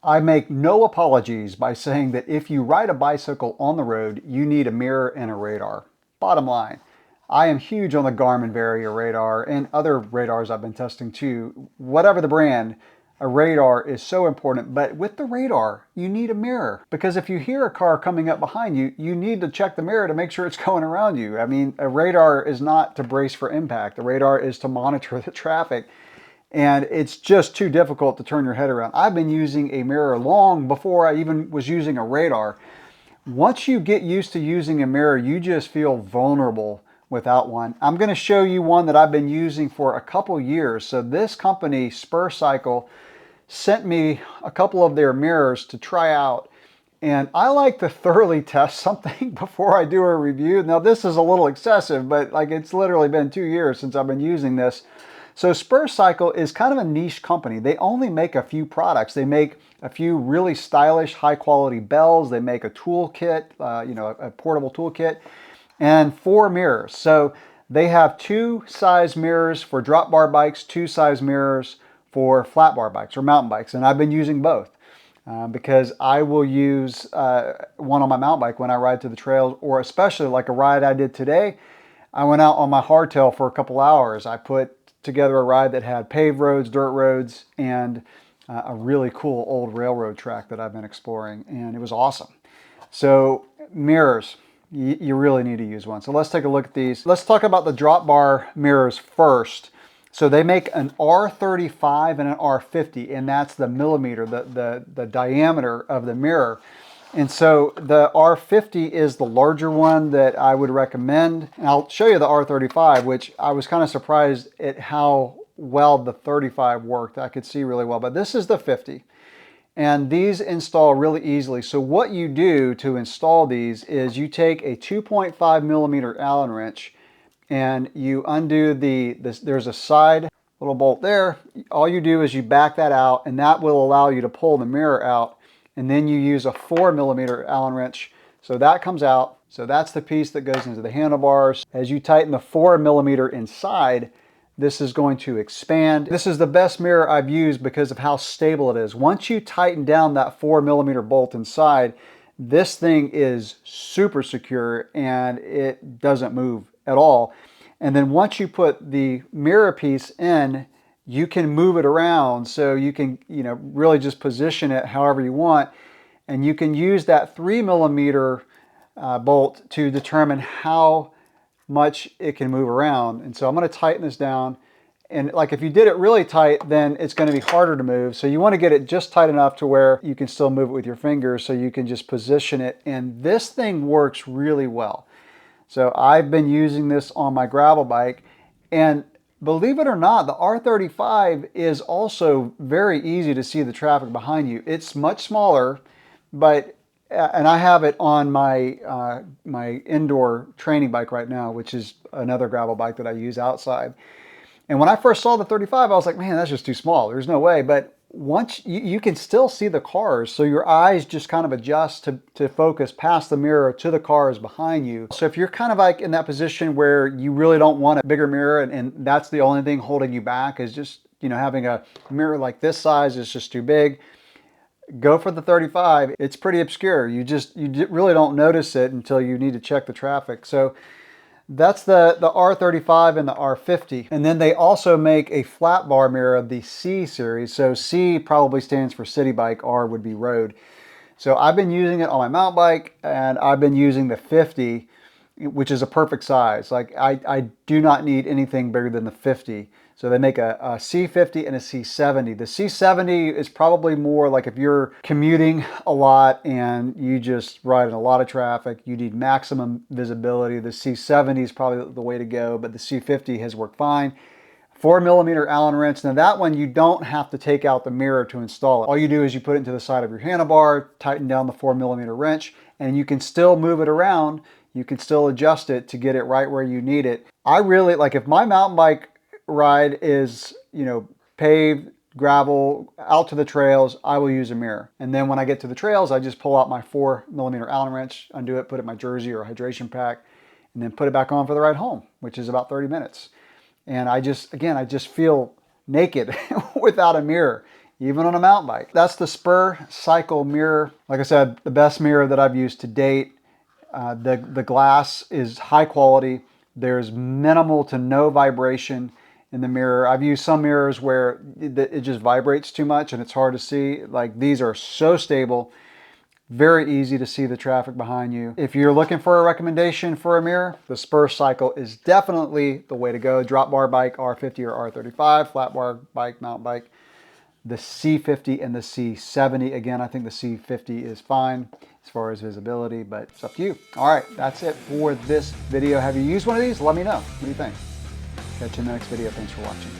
I make no apologies by saying that if you ride a bicycle on the road, you need a mirror and a radar. Bottom line, I am huge on the Garmin Varia radar and other radars I've been testing too. Whatever the brand, a radar is so important. But with the radar, you need a mirror. Because if you hear a car coming up behind you, you need to check the mirror to make sure it's going around you. I mean, a radar is not to brace for impact. The radar is to monitor the traffic. And it's just too difficult to turn your head around. I've been using a mirror long before I even was using a radar. Once you get used to using a mirror, you just feel vulnerable without one. I'm going to show you one that I've been using for a couple years. So this company, Spurcycle, sent me a couple of their mirrors to try out. And I like to thoroughly test something before I do a review. Now this is a little excessive, but like it's literally been 2 years since I've been using this. So Spurcycle is kind of a niche company. They only make a few products. They make a few really stylish, high quality bells. They make a toolkit, a portable toolkit, and 4 mirrors. So they have 2 size mirrors for drop bar bikes, 2 size mirrors for flat bar bikes or mountain bikes. And I've been using both because I will use one on my mountain bike when I ride to the trails, or especially like a ride I did today. I went out on my hardtail for a couple hours. I put together a ride that had paved roads, dirt roads, and a really cool old railroad track that I've been exploring, and it was awesome. So mirrors, you really need to use one. So let's take a look at these. Let's talk about the drop bar mirrors first. So they make an R35 and an R50, and that's the millimeter, the diameter of the mirror. And so the R50 is the larger one that I would recommend. And I'll show you the R35, which I was kind of surprised at how well the 35 worked. I could see really well, but this is the 50. And these install really easily. So what you do to install these is you take a 2.5 millimeter Allen wrench and you undo there's a side little bolt there. All you do is you back that out, and that will allow you to pull the mirror out. And then you use a 4 millimeter Allen wrench. So that comes out. So that's the piece that goes into the handlebars. As you tighten the 4 millimeter inside, this is going to expand. This is the best mirror I've used because of how stable it is. Once you tighten down that 4 millimeter bolt inside, this thing is super secure and it doesn't move at all. And then once you put the mirror piece in, you can move it around, so you can, really just position it however you want. And you can use that 3 millimeter bolt to determine how much it can move around. And so I'm going to tighten this down. And like if you did it really tight, then it's going to be harder to move. So you want to get it just tight enough to where you can still move it with your fingers, so you can just position it. And this thing works really well. So I've been using this on my gravel bike, and believe it or not, the R35 is also very easy to see the traffic behind you. It's much smaller, but and I have it on my my indoor training bike right now, which is another gravel bike that I use outside. And when I first saw the 35, I was like, man, that's just too small. There's no way. But once you can still see the cars, so your eyes just kind of adjust to focus past the mirror to the cars behind you. So if you're kind of like in that position where you really don't want a bigger mirror, and that's the only thing holding you back is just, having a mirror like this size is just too big, go for the 35. It's pretty obscure. You really don't notice it until you need to check the traffic. So that's the R35 and the R50. And then they also make a flat bar mirror of the C series. So C probably stands for city bike, R would be road. So I've been using it on my mountain bike, and I've been using the 50, which is a perfect size. Like I do not need anything bigger than the 50. So they make a C50 and a C70. The C70 is probably more like if you're commuting a lot and you just ride in a lot of traffic, you need maximum visibility. The C70 is probably the way to go, but the C50 has worked fine. 4 millimeter Allen wrench. Now that one, you don't have to take out the mirror to install it. All you do is you put it into the side of your handlebar, tighten down the 4 millimeter wrench, and you can still move it around. You can still adjust it to get it right where you need it. I really, like if my mountain bike ride is, paved, gravel, out to the trails, I will use a mirror. And then when I get to the trails, I just pull out my 4 millimeter Allen wrench, undo it, put it in my jersey or hydration pack, and then put it back on for the ride home, which is about 30 minutes. And I just feel naked without a mirror. even on a mountain bike. That's the Spurcycle mirror. Like I said, the best mirror that I've used to date. The glass is high quality. There's minimal to no vibration in the mirror. I've used some mirrors where it just vibrates too much and it's hard to see. Like, these are so stable. Very easy to see the traffic behind you. If you're looking for a recommendation for a mirror, the Spurcycle is definitely the way to go. Drop bar bike, R50 or R35, flat bar bike, mountain bike, the C50 and the C70. Again, I think the C50 is fine as far as visibility, but it's up to you. All right, that's it for this video. Have you used one of these? Let me know. What do you think? Catch you in the next video. Thanks for watching.